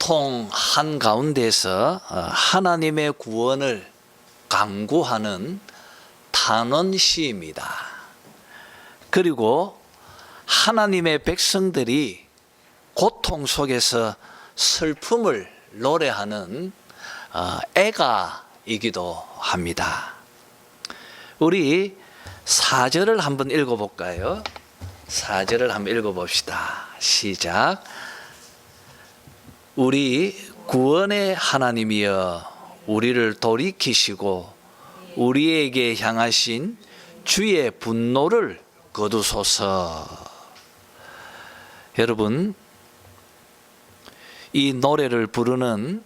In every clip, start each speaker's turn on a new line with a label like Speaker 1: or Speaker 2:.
Speaker 1: 고통 한가운데서 하나님의 구원을 강구하는 탄원시입니다. 그리고 하나님의 백성들이 고통 속에서 슬픔을 노래하는 애가이기도 합니다. 우리 4절을 한번 읽어볼까요? 4절을 한번 읽어봅시다. 시작. 우리 구원의 하나님이여 우리를 돌이키시고 우리에게 향하신 주의 분노를 거두소서. 여러분, 이 노래를 부르는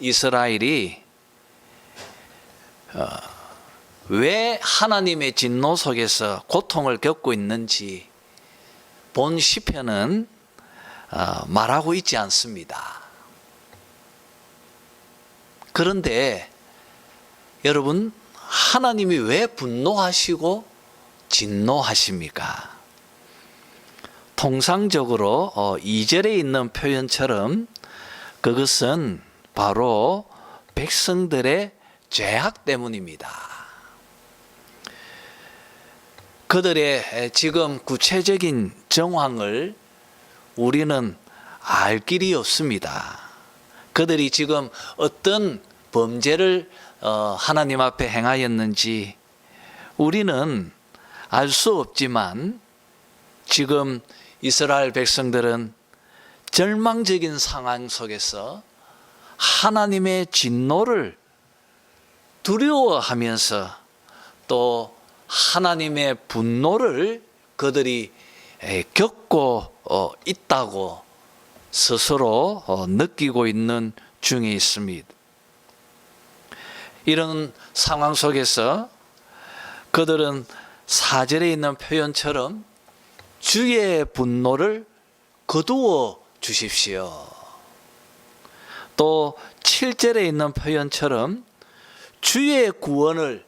Speaker 1: 이스라엘이 왜 하나님의 진노 속에서 고통을 겪고 있는지 본 시편은 말하고 있지 않습니다. 그런데 여러분, 하나님이 왜 분노하시고 진노하십니까? 통상적으로 2절에 있는 표현처럼 그것은 바로 백성들의 죄악 때문입니다. 그들의 지금 구체적인 정황을 우리는 알 길이 없습니다. 그들이 지금 어떤 범죄를 하나님 앞에 행하였는지 우리는 알 수 없지만 지금 이스라엘 백성들은 절망적인 상황 속에서 하나님의 진노를 두려워하면서 또 하나님의 분노를 그들이 겪고 있다고 스스로 느끼고 있는 중에 있습니다. 이런 상황 속에서 그들은 4절에 있는 표현처럼 주의 분노를 거두어 주십시오. 또 7절에 있는 표현처럼 주의 구원을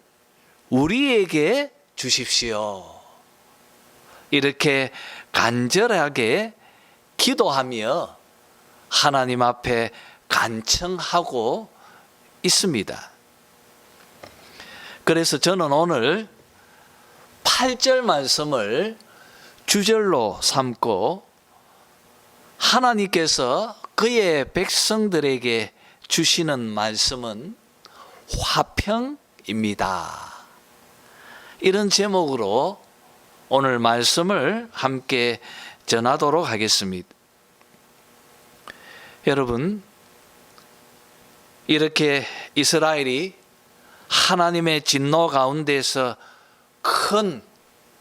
Speaker 1: 우리에게 주십시오. 이렇게 간절하게 기도하며 하나님 앞에 간청하고 있습니다. 그래서 저는 오늘 8절 말씀을 주절로 삼고 하나님께서 그의 백성들에게 주시는 말씀은 화평입니다. 이런 제목으로 오늘 말씀을 함께 전하도록 하겠습니다. 여러분, 이렇게 이스라엘이 하나님의 진노 가운데서 큰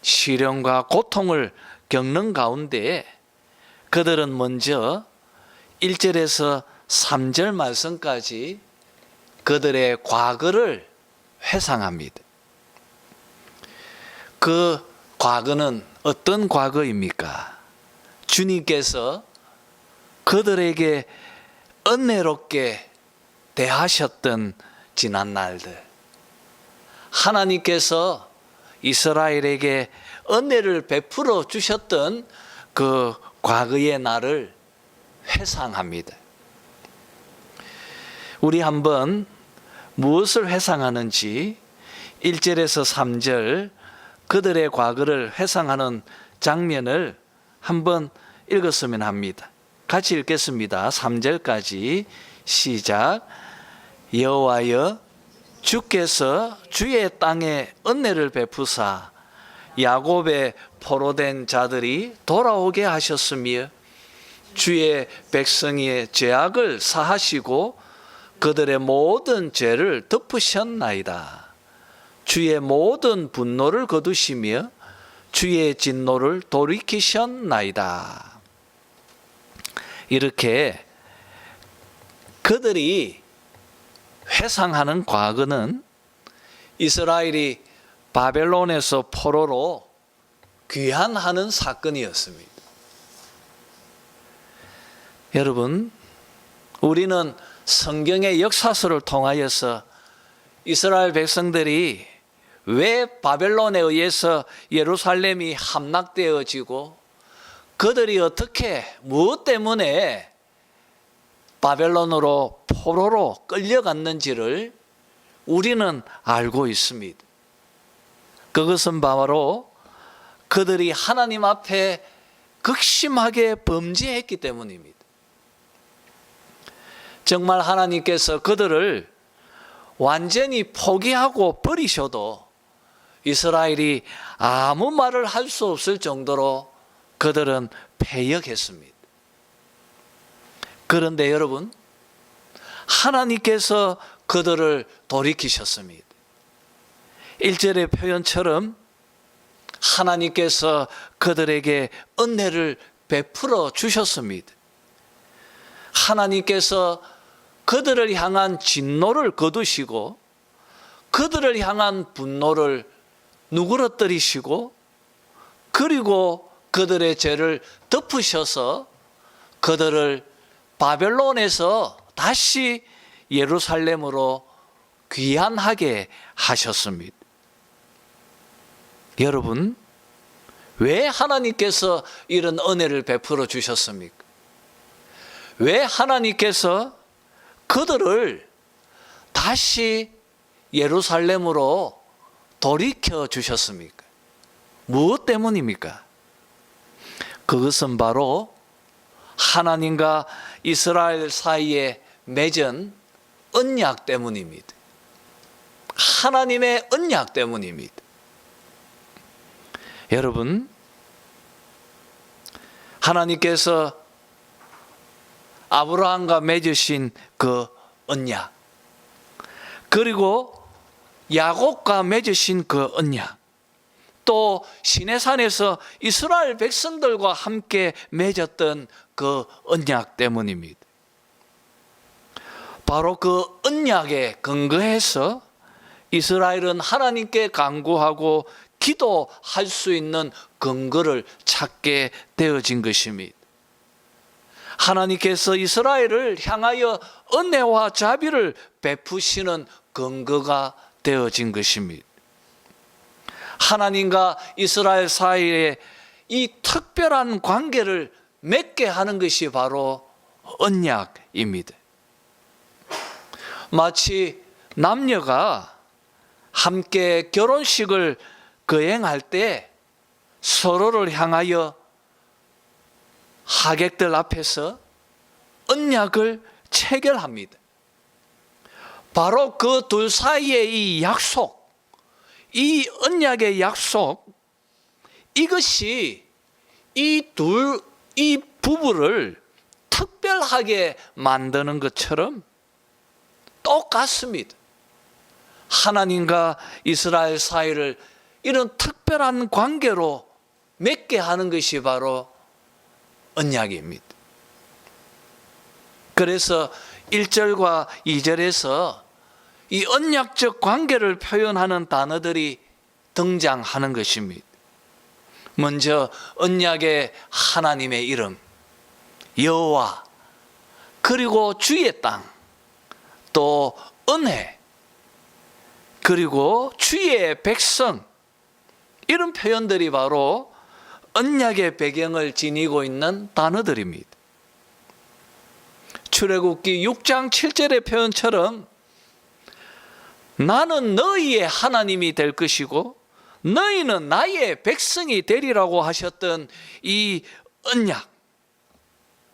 Speaker 1: 시련과 고통을 겪는 가운데 그들은 먼저 1절에서 3절 말씀까지 그들의 과거를 회상합니다. 그 과거는 어떤 과거입니까? 주님께서 그들에게 은혜롭게 대하셨던 지난 날들, 하나님께서 이스라엘에게 은혜를 베풀어 주셨던 그 과거의 날을 회상합니다. 우리 한번 무엇을 회상하는지 1절에서 3절 그들의 과거를 회상하는 장면을 한번 읽었으면 합니다. 같이 읽겠습니다. 3절까지 시작. 여호와여 주께서 주의 땅에 은혜를 베푸사 야곱의 포로된 자들이 돌아오게 하셨으며 주의 백성의 죄악을 사하시고 그들의 모든 죄를 덮으셨나이다. 주의 모든 분노를 거두시며 주의 진노를 돌이키셨나이다. 이렇게 그들이 회상하는 과거는 이스라엘이 바벨론에서 포로로 귀환하는 사건이었습니다. 여러분, 우리는 성경의 역사서를 통하여서 이스라엘 백성들이 왜 바벨론에 의해서 예루살렘이 함락되어지고 그들이 어떻게 무엇 때문에 바벨론으로 포로로 끌려갔는지를 우리는 알고 있습니다. 그것은 바로 그들이 하나님 앞에 극심하게 범죄했기 때문입니다. 정말 하나님께서 그들을 완전히 포기하고 버리셔도 이스라엘이 아무 말을 할 수 없을 정도로 그들은 패역했습니다. 그런데 여러분, 하나님께서 그들을 돌이키셨습니다. 1절의 표현처럼 하나님께서 그들에게 은혜를 베풀어 주셨습니다. 하나님께서 그들을 향한 진노를 거두시고 그들을 향한 분노를 누그러뜨리시고 그리고 그들의 죄를 덮으셔서 그들을 바벨론에서 다시 예루살렘으로 귀환하게 하셨습니다. 여러분, 왜 하나님께서 이런 은혜를 베풀어 주셨습니까? 왜 하나님께서 그들을 다시 예루살렘으로 돌이켜 주셨습니까? 무엇 때문입니까? 그것은 바로 하나님과 이스라엘 사이에 맺은 언약 때문입니다. 하나님의 언약 때문입니다. 여러분, 하나님께서 아브라함과 맺으신 그 언약, 그리고 야곱과 맺으신 그 언약, 또 시내산에서 이스라엘 백성들과 함께 맺었던 그 언약 때문입니다. 바로 그 언약에 근거해서 이스라엘은 하나님께 간구하고 기도할 수 있는 근거를 찾게 되어진 것입니다. 하나님께서 이스라엘을 향하여 은혜와 자비를 베푸시는 근거가 되어진 것입니다. 하나님과 이스라엘 사이에 이 특별한 관계를 맺게 하는 것이 바로 언약입니다. 마치 남녀가 함께 결혼식을 거행할 때 서로를 향하여 하객들 앞에서 언약을 체결합니다. 바로 그 둘 사이의 이 약속, 이 언약의 약속, 이것이 이 부부를 특별하게 만드는 것처럼 똑같습니다. 하나님과 이스라엘 사이를 이런 특별한 관계로 맺게 하는 것이 바로 언약입니다. 그래서 1절과 2절에서 이 언약적 관계를 표현하는 단어들이 등장하는 것입니다. 먼저 언약의 하나님의 이름, 여호와, 그리고 주의 땅, 또 은혜, 그리고 주의 백성, 이런 표현들이 바로 언약의 배경을 지니고 있는 단어들입니다. 출애굽기 6장 7절의 표현처럼 나는 너희의 하나님이 될 것이고 너희는 나의 백성이 되리라고 하셨던 이 언약,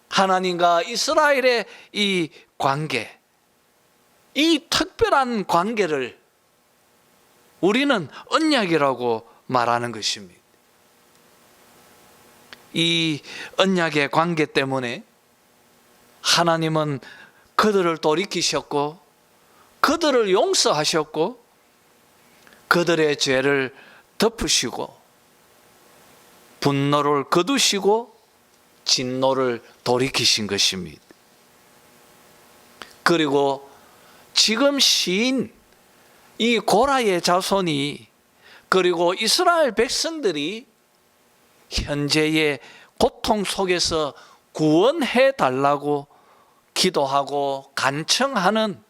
Speaker 1: 하나님과 이스라엘의 이 관계, 이 특별한 관계를 우리는 언약이라고 말하는 것입니다. 이 언약의 관계 때문에 하나님은 그들을 돌이키셨고 그들을 용서하셨고 그들의 죄를 덮으시고 분노를 거두시고 진노를 돌이키신 것입니다. 그리고 지금 시인 이 고라의 자손이 그리고 이스라엘 백성들이 현재의 고통 속에서 구원해 달라고 기도하고 간청하는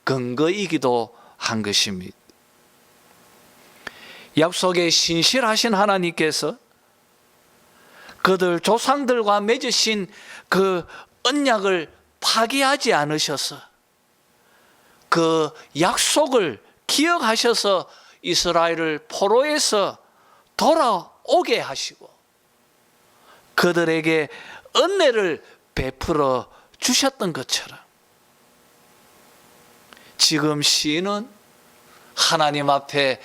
Speaker 1: 근거이기도 한 것입니다. 약속에 신실하신 하나님께서 그들 조상들과 맺으신 그 언약을 파기하지 않으셔서 그 약속을 기억하셔서 이스라엘을 포로에서 돌아오게 하시고 그들에게 은혜를 베풀어 주셨던 것처럼 지금 시인은 하나님 앞에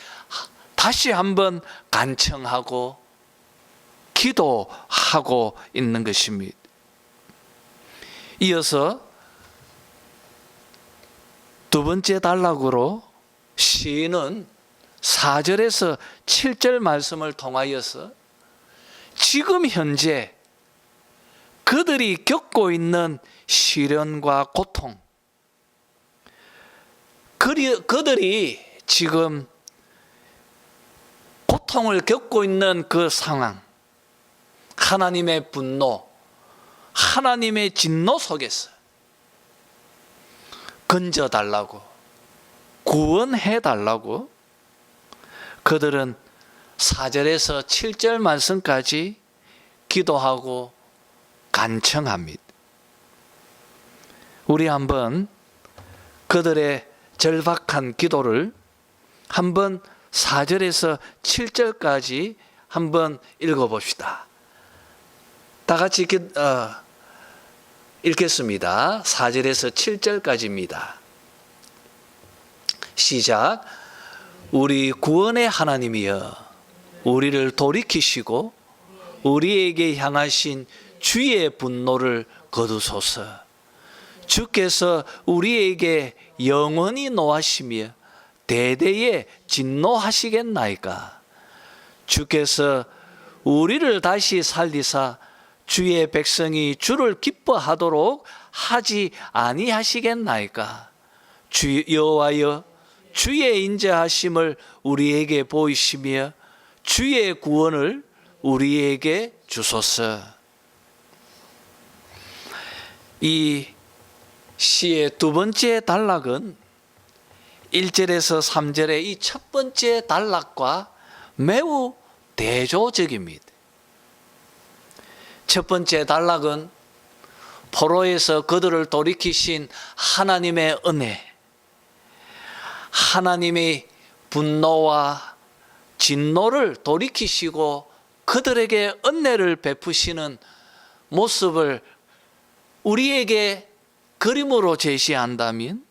Speaker 1: 다시 한번 간청하고 기도하고 있는 것입니다. 이어서 두 번째 단락으로 시인은 4절에서 7절 말씀을 통하여서 지금 현재 그들이 겪고 있는 시련과 고통, 그들이 지금 고통을 겪고 있는 그 상황, 하나님의 분노, 하나님의 진노 속에서 건져달라고, 구원해달라고 그들은 4절에서 7절 말씀까지 기도하고 간청합니다. 우리 한번 그들의 절박한 기도를 한번 4절에서 7절까지 한번 읽어봅시다. 다 같이 읽겠습니다. 4절에서 7절까지입니다. 시작. 우리 구원의 하나님이여, 우리를 돌이키시고 우리에게 향하신 주의 분노를 거두소서. 주께서 우리에게 영원히 노하시며 대대에 진노하시겠나이까. 주께서 우리를 다시 살리사 주의 백성이 주를 기뻐하도록 하지 아니하시겠나이까. 주 여호와여, 주의 인자하심을 우리에게 보이시며 주의 구원을 우리에게 주소서. 이 시의 두 번째 단락은 1절에서 3절의 이 첫 번째 단락과 매우 대조적입니다. 첫 번째 단락은 포로에서 그들을 돌이키신 하나님의 은혜, 하나님의 분노와 진노를 돌이키시고 그들에게 은혜를 베푸시는 모습을 우리에게 그림으로 제시한다면,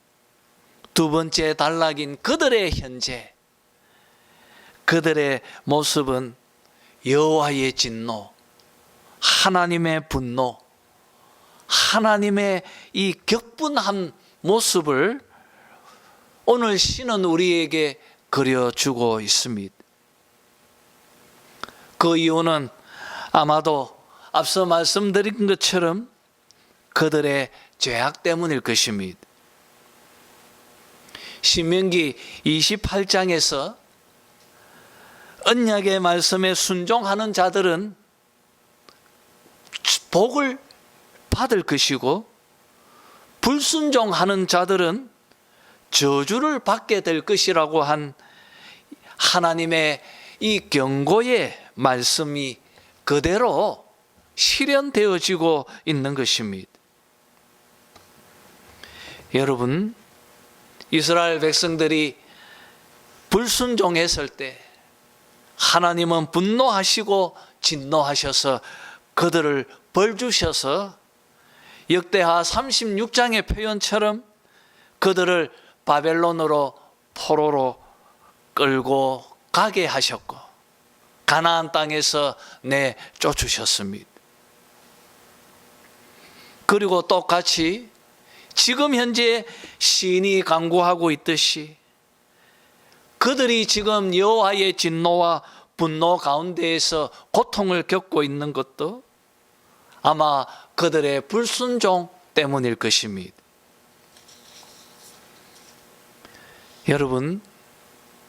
Speaker 1: 두 번째 단락인 그들의 현재, 그들의 모습은 여호와의 진노, 하나님의 분노, 하나님의 이 격분한 모습을 오늘 시는 우리에게 그려주고 있습니다. 그 이유는 아마도 앞서 말씀드린 것처럼 그들의 죄악 때문일 것입니다. 신명기 28장에서 언약의 말씀에 순종하는 자들은 복을 받을 것이고 불순종하는 자들은 저주를 받게 될 것이라고 한 하나님의 이 경고의 말씀이 그대로 실현되어지고 있는 것입니다. 여러분, 이스라엘 백성들이 불순종했을 때 하나님은 분노하시고 진노하셔서 그들을 벌 주셔서 역대하 36장의 표현처럼 그들을 바벨론으로 포로로 끌고 가게 하셨고 가나안 땅에서 내쫓으셨습니다. 그리고 똑같이 지금 현재 시인이 강구하고 있듯이 그들이 지금 여호와의 진노와 분노 가운데에서 고통을 겪고 있는 것도 아마 그들의 불순종 때문일 것입니다. 여러분,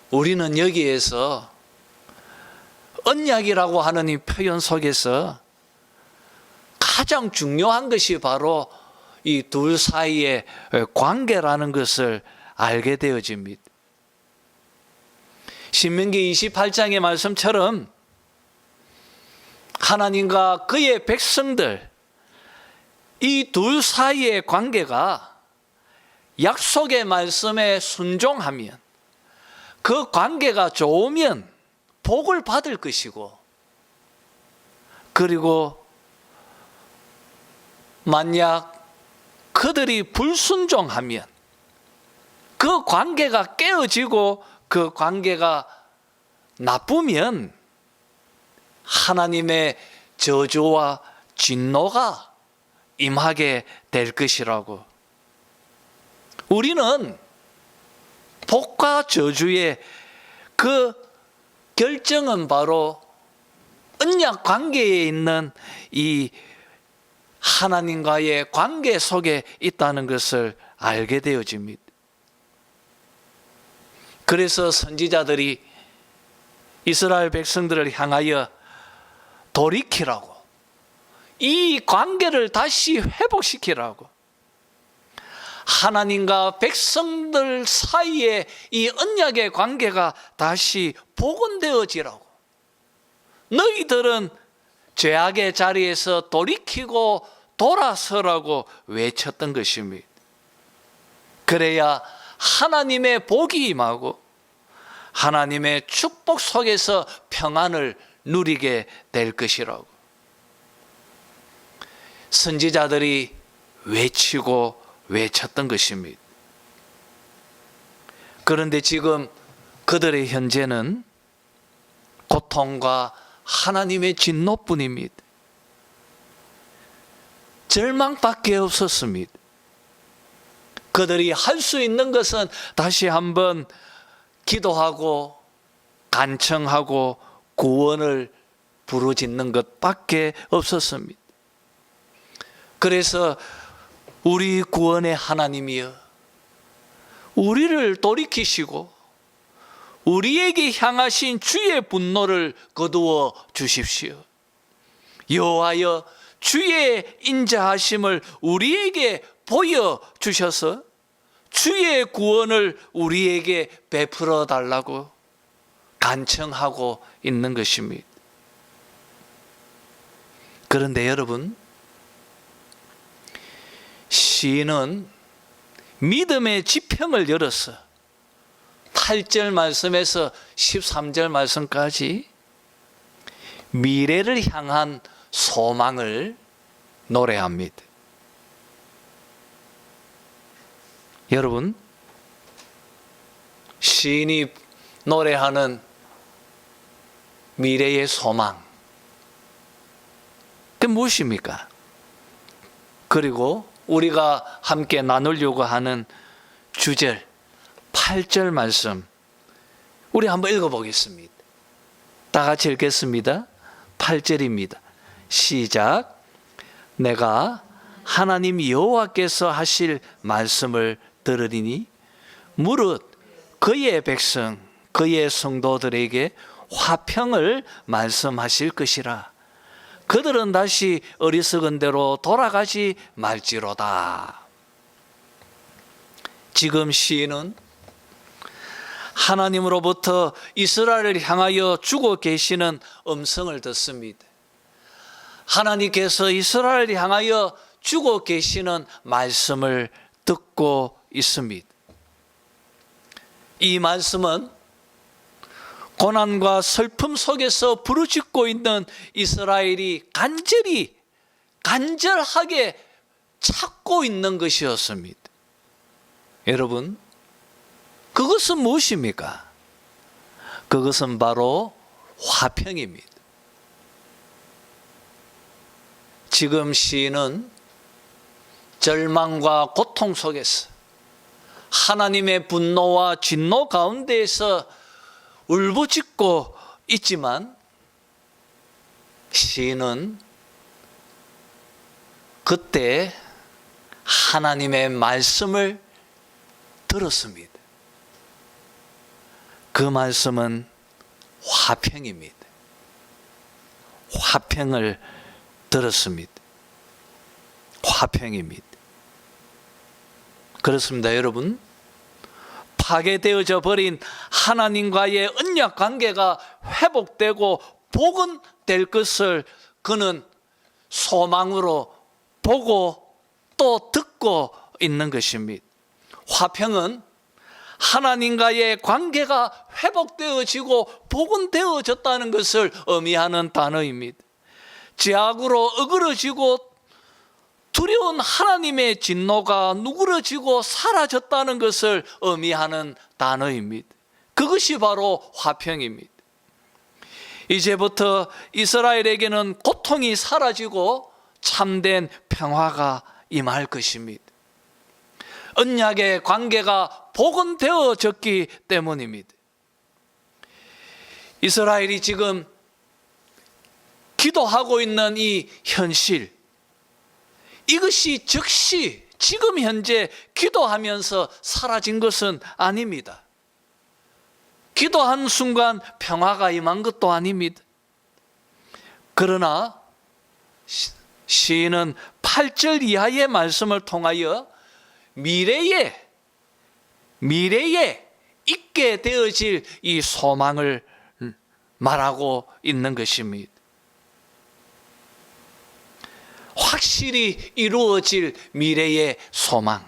Speaker 1: 우리는 여기에서 언약이라고 하는 이 표현 속에서 가장 중요한 것이 바로 이 둘 사이의 관계라는 것을 알게 되어집니다. 신명기 28장의 말씀처럼 하나님과 그의 백성들, 이 둘 사이의 관계가 약속의 말씀에 순종하면, 그 관계가 좋으면 복을 받을 것이고, 그리고 만약 그들이 불순종하면 그 관계가 깨어지고 그 관계가 나쁘면 하나님의 저주와 진노가 임하게 될 것이라고. 우리는 복과 저주의 그 결정은 바로 언약 관계에 있는 이 하나님과의 관계 속에 있다는 것을 알게 되어집니다. 그래서 선지자들이 이스라엘 백성들을 향하여 돌이키라고, 이 관계를 다시 회복시키라고, 하나님과 백성들 사이에 이 언약의 관계가 다시 복원되어지라고, 너희들은 죄악의 자리에서 돌이키고 돌아서라고 외쳤던 것입니다. 그래야 하나님의 복이 임하고 하나님의 축복 속에서 평안을 누리게 될 것이라고. 선지자들이 외치고 외쳤던 것입니다. 그런데 지금 그들의 현재는 고통과 하나님의 진노뿐입니다. 절망밖에 없었습니다. 그들이 할 수 있는 것은 다시 한번 기도하고 간청하고 구원을 부르짖는 것밖에 없었습니다. 그래서 우리 구원의 하나님이여, 우리를 돌이키시고 우리에게 향하신 주의 분노를 거두어 주십시오. 여호와여, 주의 인자하심을 우리에게 보여주셔서 주의 구원을 우리에게 베풀어 달라고 간청하고 있는 것입니다. 그런데 여러분, 시인은 믿음의 지평을 열어서 8절 말씀에서 13절 말씀까지 미래를 향한 소망을 노래합니다. 여러분, 시인이 노래하는 미래의 소망, 그게 무엇입니까? 그리고 우리가 함께 나누려고 하는 주절 8절 말씀, 우리 한번 읽어보겠습니다. 다 같이 읽겠습니다. 8절입니다. 시작. 내가 하나님 여호와께서 하실 말씀을 들으리니 무릇 그의 백성 그의 성도들에게 화평을 말씀하실 것이라. 그들은 다시 어리석은 대로 돌아가지 말지로다. 지금 시인은 하나님으로부터 이스라엘을 향하여 주고 계시는 음성을 듣습니다. 하나님께서 이스라엘을 향하여 주고 계시는 말씀을 듣고 있습니다. 이 말씀은 고난과 슬픔 속에서 부르짖고 있는 이스라엘이 간절하게 찾고 있는 것이었습니다. 여러분, 그것은 무엇입니까? 그것은 바로 화평입니다. 지금 시인은 절망과 고통 속에서 하나님의 분노와 진노 가운데에서 울부짖고 있지만, 시인은 그때 하나님의 말씀을 들었습니다. 그 말씀은 화평입니다. 화평을 들었습니다. 화평입니다. 그렇습니다, 여러분. 파괴되어져 버린 하나님과의 언약 관계가 회복되고 복은 될 것을 그는 소망으로 보고 또 듣고 있는 것입니다. 화평은 하나님과의 관계가 회복되어지고 복원되어졌다는 것을 의미하는 단어입니다. 죄악으로 어그러지고 두려운 하나님의 진노가 누그러지고 사라졌다는 것을 의미하는 단어입니다. 그것이 바로 화평입니다. 이제부터 이스라엘에게는 고통이 사라지고 참된 평화가 임할 것입니다. 언약의 관계가 복원되어졌기 때문입니다. 이스라엘이 지금 기도하고 있는 이 현실, 이것이 즉시 지금 현재 기도하면서 사라진 것은 아닙니다. 기도한 순간 평화가 임한 것도 아닙니다. 그러나 시인은 8절 이하의 말씀을 통하여 미래에 있게 되어질 이 소망을 말하고 있는 것입니다. 확실히 이루어질 미래의 소망.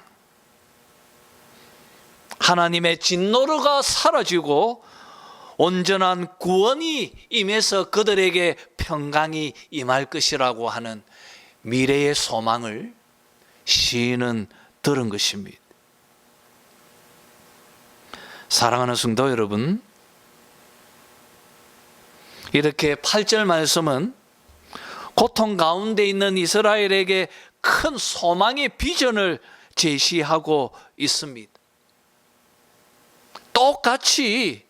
Speaker 1: 하나님의 진노가 사라지고 온전한 구원이 임해서 그들에게 평강이 임할 것이라고 하는 미래의 소망을 시인은 들은 것입니다. 사랑하는 성도 여러분, 이렇게 8절 말씀은 고통 가운데 있는 이스라엘에게 큰 소망의 비전을 제시하고 있습니다. 똑같이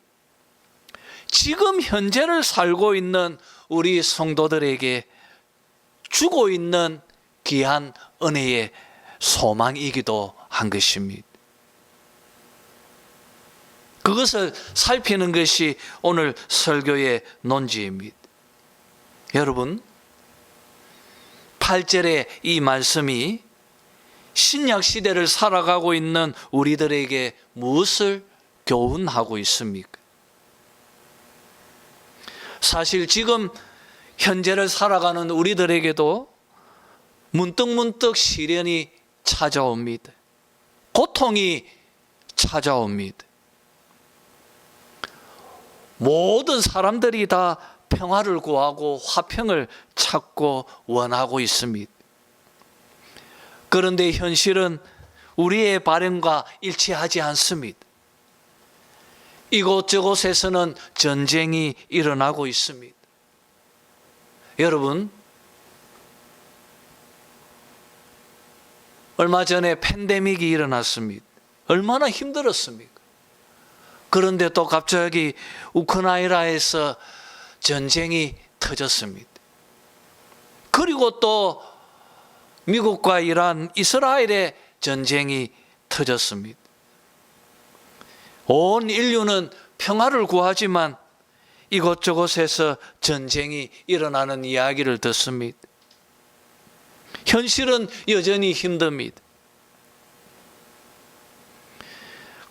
Speaker 1: 지금 현재를 살고 있는 우리 성도들에게 주고 있는 귀한 은혜의 소망이기도 한 것입니다. 그것을 살피는 것이 오늘 설교의 논지입니다. 여러분, 8절의 이 말씀이 신약 시대를 살아가고 있는 우리들에게 무엇을 교훈하고 있습니까? 사실 지금 현재를 살아가는 우리들에게도 문득문득 시련이 찾아옵니다. 고통이 찾아옵니다. 모든 사람들이 다 평화를 구하고 화평을 찾고 원하고 있습니다. 그런데 현실은 우리의 바람과 일치하지 않습니다. 이곳저곳에서는 전쟁이 일어나고 있습니다. 여러분, 얼마 전에 팬데믹이 일어났습니다. 얼마나 힘들었습니까? 그런데 또 갑자기 우크라이나에서 전쟁이 터졌습니다. 그리고 또 미국과 이란, 이스라엘의 전쟁이 터졌습니다. 온 인류는 평화를 구하지만 이곳저곳에서 전쟁이 일어나는 이야기를 듣습니다. 현실은 여전히 힘듭니다.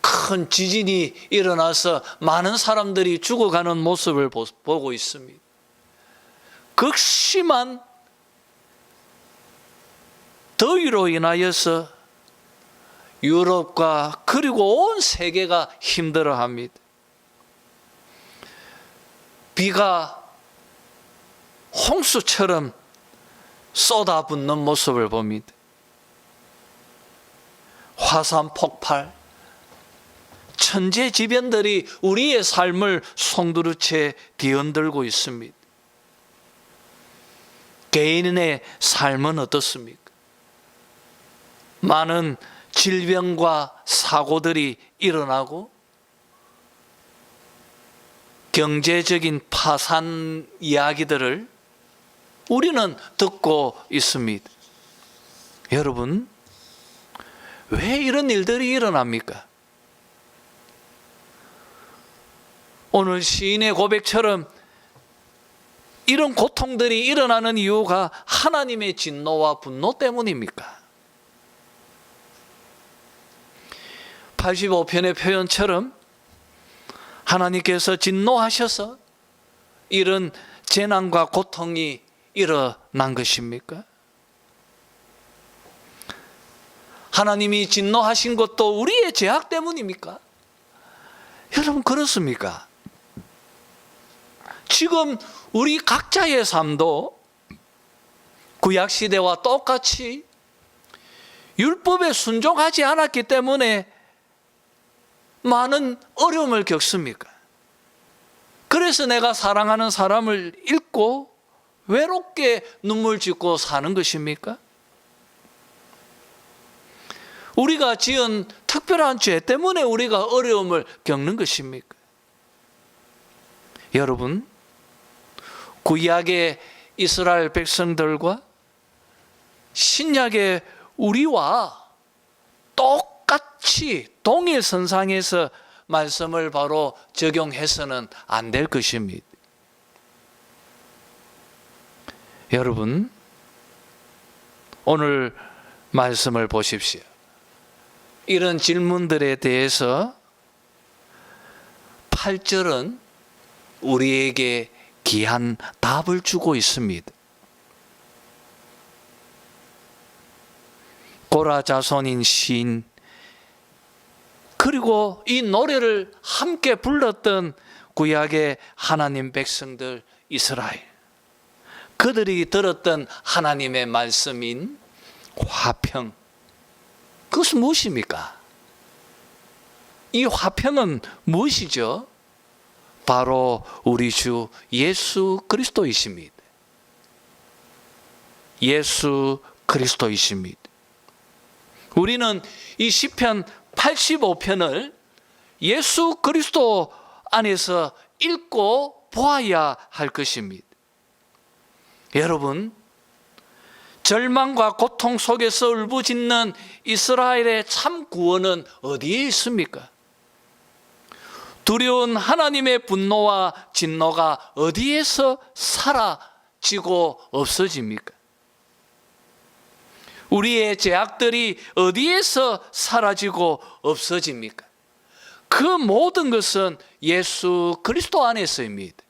Speaker 1: 큰 지진이 일어나서 많은 사람들이 죽어가는 모습을 보고 있습니다. 극심한 더위로 인하여서 유럽과 그리고 온 세계가 힘들어합니다. 비가 홍수처럼 쏟아붓는 모습을 봅니다. 화산 폭발, 천재지변들이 우리의 삶을 송두리째 뒤흔들고 있습니다. 개인의 삶은 어떻습니까? 많은 질병과 사고들이 일어나고 경제적인 파산 이야기들을 우리는 듣고 있습니다. 여러분, 왜 이런 일들이 일어납니까? 오늘 시인의 고백처럼 이런 고통들이 일어나는 이유가 하나님의 진노와 분노 때문입니까? 85편의 표현처럼 하나님께서 진노하셔서 이런 재난과 고통이 일어난 것입니까? 하나님이 진노하신 것도 우리의 죄악 때문입니까? 여러분, 그렇습니까? 지금 우리 각자의 삶도 구약시대와 똑같이 율법에 순종하지 않았기 때문에 많은 어려움을 겪습니까? 그래서 내가 사랑하는 사람을 잃고 외롭게 눈물 짓고 사는 것입니까? 우리가 지은 특별한 죄 때문에 우리가 어려움을 겪는 것입니까? 여러분, 구약의 이스라엘 백성들과 신약의 우리와 똑같이 동일 선상에서 말씀을 바로 적용해서는 안 될 것입니다. 여러분, 오늘 말씀을 보십시오. 이런 질문들에 대해서 8절은 우리에게 귀한 답을 주고 있습니다. 고라 자손인 시인, 그리고 이 노래를 함께 불렀던 구약의 하나님 백성들 이스라엘, 그들이 들었던 하나님의 말씀인 화평, 그것은 무엇입니까? 이 화평은 무엇이죠? 바로 우리 주 예수 그리스도이십니다. 예수 그리스도이십니다. 우리는 이 시편 85편을 예수 그리스도 안에서 읽고 보아야 할 것입니다. 여러분, 절망과 고통 속에서 울부짖는 이스라엘의 참 구원은 어디에 있습니까? 두려운 하나님의 분노와 진노가 어디에서 사라지고 없어집니까? 우리의 죄악들이 어디에서 사라지고 없어집니까? 그 모든 것은 예수 그리스도 안에서입니다.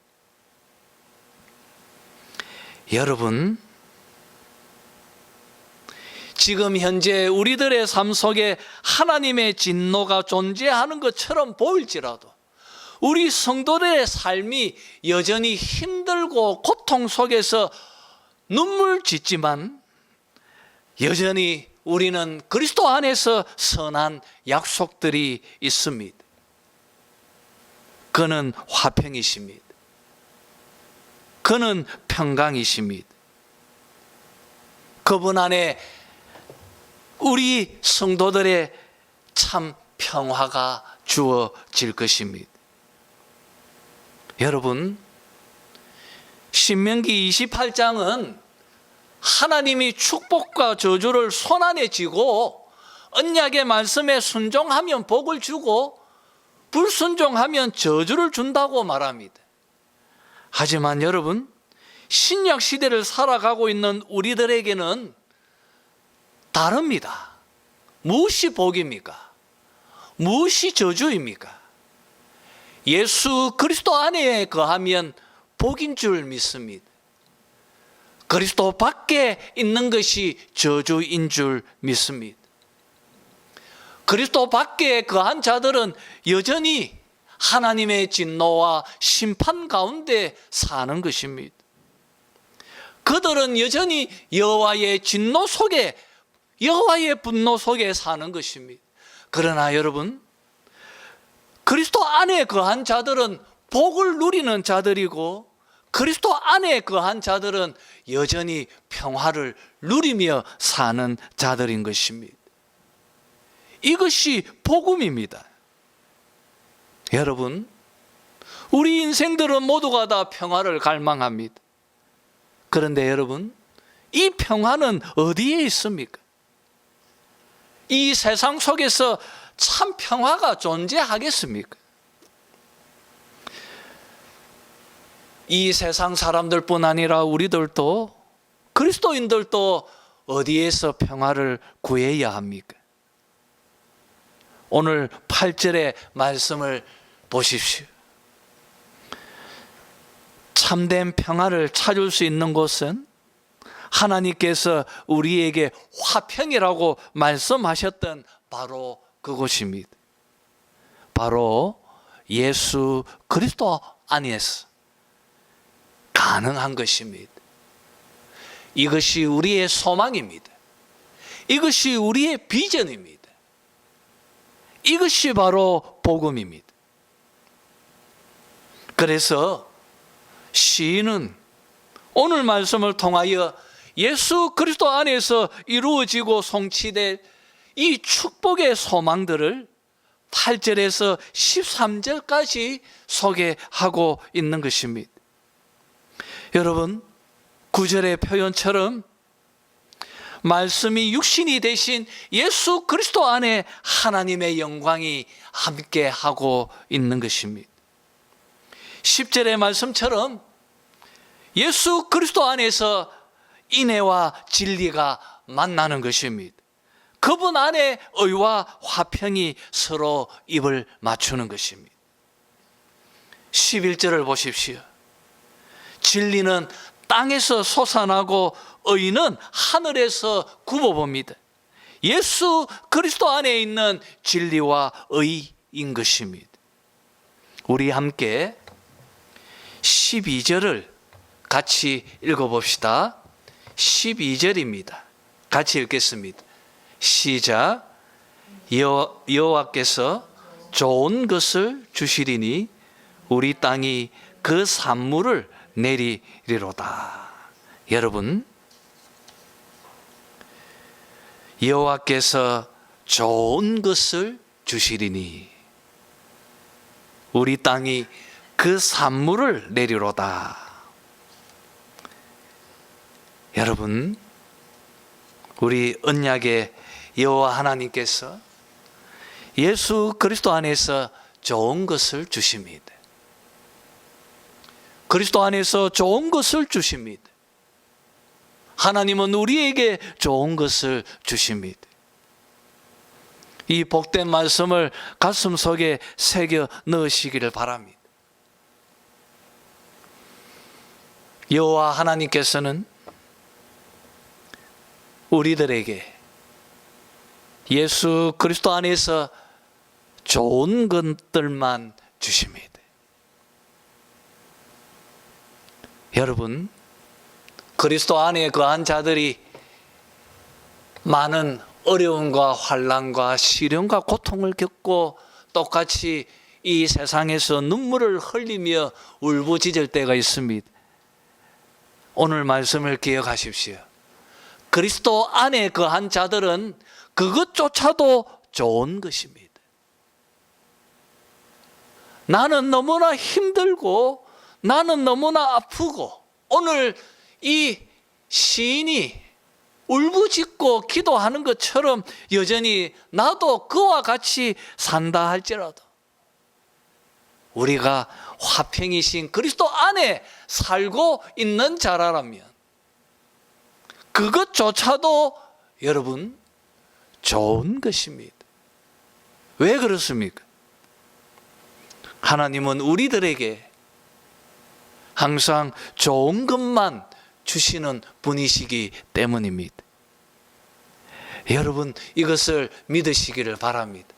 Speaker 1: 여러분, 지금 현재 우리들의 삶 속에 하나님의 진노가 존재하는 것처럼 보일지라도 우리 성도들의 삶이 여전히 힘들고 고통 속에서 눈물 짓지만 여전히 우리는 그리스도 안에서 선한 약속들이 있습니다. 그는 화평이십니다. 그는 평강이십니다. 그분 안에 우리 성도들의 참 평화가 주어질 것입니다. 여러분, 신명기 28장은 하나님이 축복과 저주를 손안에 쥐고 언약의 말씀에 순종하면 복을 주고 불순종하면 저주를 준다고 말합니다. 하지만 여러분, 신약 시대를 살아가고 있는 우리들에게는 다릅니다. 무엇이 복입니까? 무엇이 저주입니까? 예수 그리스도 안에 거하면 복인 줄 믿습니다. 그리스도 밖에 있는 것이 저주인 줄 믿습니다. 그리스도 밖에 거한 자들은 여전히 하나님의 진노와 심판 가운데 사는 것입니다. 그들은 여전히 여호와의 진노 속에, 여호와의 분노 속에 사는 것입니다. 그러나 여러분, 그리스도 안에 거한 자들은 복을 누리는 자들이고 그리스도 안에 거한 자들은 여전히 평화를 누리며 사는 자들인 것입니다. 이것이 복음입니다. 여러분, 우리 인생들은 모두가 다 평화를 갈망합니다. 그런데 여러분, 이 평화는 어디에 있습니까? 이 세상 속에서 참 평화가 존재하겠습니까? 이 세상 사람들뿐 아니라 우리들도, 그리스도인들도 어디에서 평화를 구해야 합니까? 오늘 8절의 말씀을 보십시오. 참된 평화를 찾을 수 있는 곳은 하나님께서 우리에게 화평이라고 말씀하셨던 바로 그곳입니다. 바로 예수 그리스도 안에서 가능한 것입니다. 이것이 우리의 소망입니다. 이것이 우리의 비전입니다. 이것이 바로 복음입니다. 그래서 시인은 오늘 말씀을 통하여 예수 그리스도 안에서 이루어지고 성취될 이 축복의 소망들을 8절에서 13절까지 소개하고 있는 것입니다. 여러분, 9절의 표현처럼 말씀이 육신이 되신 예수 그리스도 안에 하나님의 영광이 함께하고 있는 것입니다. 10절의 말씀처럼 예수 그리스도 안에서 인애와 진리가 만나는 것입니다. 그분 안에 의와 화평이 서로 입을 맞추는 것입니다. 11절을 보십시오. 진리는 땅에서 솟아나고 의는 하늘에서 굽어봅니다. 예수 그리스도 안에 있는 진리와 의인 것입니다. 우리 함께 12절을 같이 읽어봅시다. 12절입니다. 같이 읽겠습니다. 시작. 여호와께서 좋은 것을 주시리니 우리 땅이 그 산물을 내리리로다. 여러분, 여호와께서 좋은 것을 주시리니 우리 땅이 그 산물을 내리로다. 여러분, 우리 언약의 여호와 하나님께서 예수 그리스도 안에서 좋은 것을 주십니다. 그리스도 안에서 좋은 것을 주십니다. 하나님은 우리에게 좋은 것을 주십니다. 이 복된 말씀을 가슴속에 새겨 넣으시기를 바랍니다. 여호와 하나님께서는 우리들에게 예수 그리스도 안에서 좋은 것들만 주십니다. 여러분, 그리스도 안에 거한 자들이 많은 어려움과 환난과 시련과 고통을 겪고 똑같이 이 세상에서 눈물을 흘리며 울부짖을 때가 있습니다. 오늘 말씀을 기억하십시오. 그리스도 안에 거한 자들은 그것조차도 좋은 것입니다. 나는 너무나 힘들고 나는 너무나 아프고 오늘 이 시인이 울부짖고 기도하는 것처럼 여전히 나도 그와 같이 산다 할지라도 우리가 화평이신 그리스도 안에 살고 있는 자라라면 그것조차도 여러분 좋은 것입니다. 왜 그렇습니까? 하나님은 우리들에게 항상 좋은 것만 주시는 분이시기 때문입니다. 여러분, 이것을 믿으시기를 바랍니다.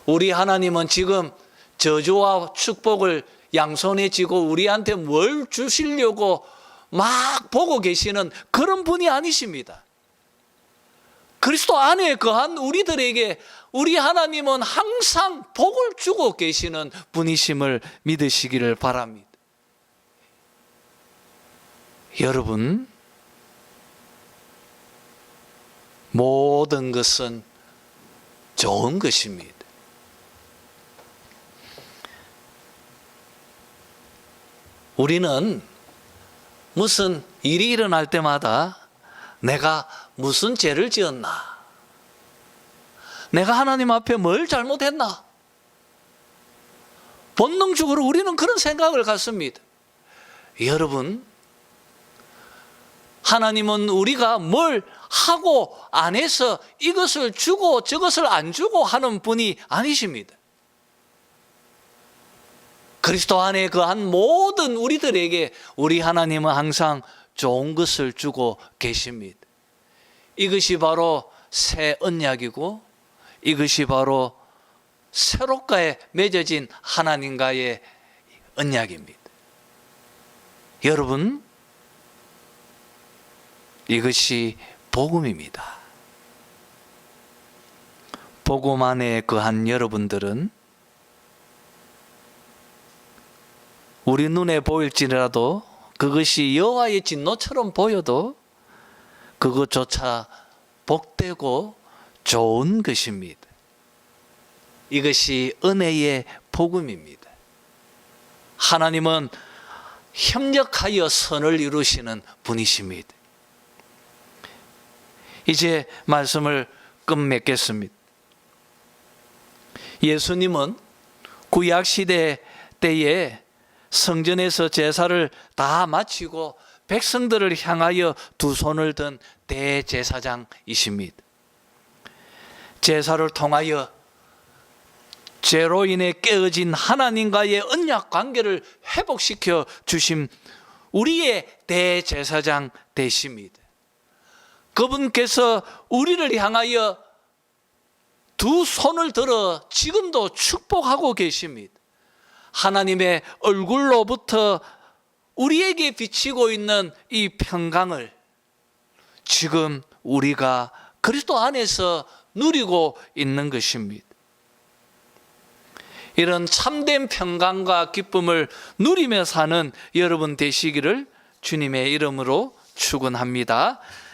Speaker 1: 우리 하나님은 지금 저주와 축복을 양손에 쥐고 우리한테 뭘 주시려고 막 보고 계시는 그런 분이 아니십니다. 그리스도 안에 거한 우리들에게 우리 하나님은 항상 복을 주고 계시는 분이심을 믿으시기를 바랍니다. 여러분, 모든 것은 좋은 것입니다. 우리는 무슨 일이 일어날 때마다 내가 무슨 죄를 지었나? 내가 하나님 앞에 뭘 잘못했나? 본능적으로 우리는 그런 생각을 갖습니다. 여러분, 하나님은 우리가 뭘 하고 안 해서 이것을 주고 저것을 안 주고 하는 분이 아니십니다. 그리스도 안에 거한 모든 우리들에게 우리 하나님은 항상 좋은 것을 주고 계십니다. 이것이 바로 새 언약이고 이것이 바로 새롭게 맺어진 하나님과의 언약입니다. 여러분, 이것이 복음입니다. 복음 안에 거한 여러분들은 우리 눈에 보일지라도 그것이 여호와의 진노처럼 보여도 그것조차 복되고 좋은 것입니다. 이것이 은혜의 복음입니다. 하나님은 협력하여 선을 이루시는 분이십니다. 이제 말씀을 끝맺겠습니다. 예수님은 구약시대 때에 성전에서 제사를 다 마치고 백성들을 향하여 두 손을 든 대제사장이십니다. 제사를 통하여 죄로 인해 깨어진 하나님과의 언약 관계를 회복시켜 주신 우리의 대제사장 되십니다. 그분께서 우리를 향하여 두 손을 들어 지금도 축복하고 계십니다. 하나님의 얼굴로부터 우리에게 비치고 있는 이 평강을 지금 우리가 그리스도 안에서 누리고 있는 것입니다. 이런 참된 평강과 기쁨을 누리며 사는 여러분 되시기를 주님의 이름으로 축원합니다.